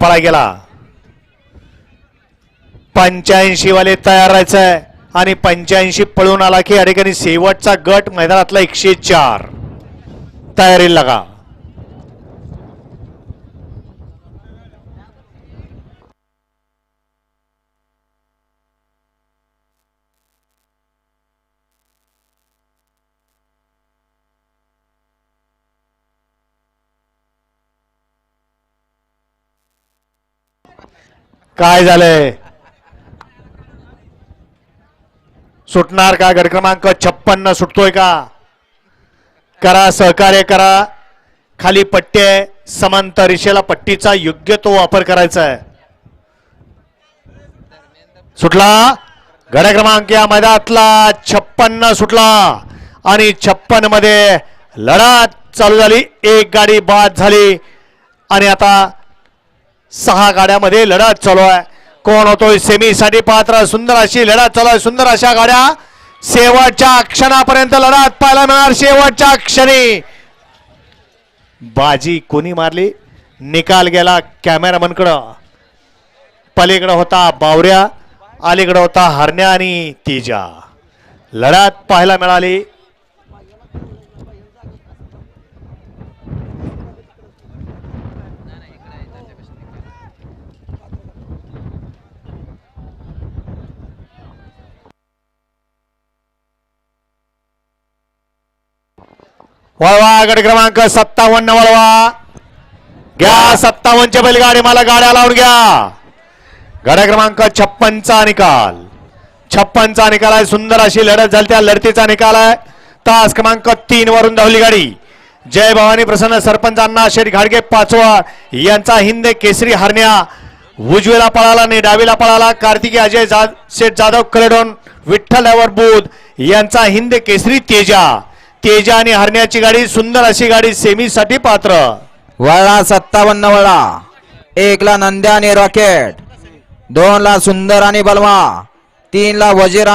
पळा गेला 85 वाले तयार राहायचंय आणि 85 पळून आला की या ठिकाणी शेवटचा गट मैदानातला 104 तयारी लगा. काय झालंय सुटणार का गट क्रमांक 56 सुटतोय का करा सहकार्य करा खाली पट्टी आहे समांतर रेषेला पट्टीचा योग्य तो वापर करायचा आहे. सुटला गट क्रमांक या मैदानातला 56 सुटला आणि 56 मध्ये लढत चालू झाली. एक गाडी बाद झाली आणि आता 6 गाड्यामध्ये लढत चालू आहे. कोण होतोय सेमी साठी पात्र सुंदर अशी लढत चालू आहे. सुंदर अशा गाड्या शेवटच्या क्षणापर्यंत लढत पाहायला मिळणार. शेवटच्या क्षणी बाजी कोणी मारली निकाल गेला कॅमेरामन कडं. पलीकडे होता बावऱ्या अलीकडे होता हरण्या आणि तेजा. लढत पाहायला मिळाली. वळवा गट क्रमांक 57 वळवा घ्या. 57च्या बैलगाडी मला गाड्या लावून घ्या. गाड्या क्रमांक 56चा निकाल 56चा निकाल आहे. सुंदर अशी लढत झाली. त्या लढतीचा निकाल आहे. तास क्रमांक 3 वरून धावली गाडी जय भवानी प्रसन्न सरपंच अण्णा शेठ घाडगे पाचवा यांचा हिंद केसरी हरण्या उजवीला पळाला आणि डावीला पळाला कार्तिकी अजय शेठ जाधव कलेडोन विठ्ठल बुध यांचा हिंद केसरी तेजा आणि हरण्याची गाडी सुंदर अशी गाडी सेमी साठी पात्र. वळा 57 वळा 1 ला नंद्या आणि रॉकेट 2 ला सुंदर आणि बलवा 3 ला वजीर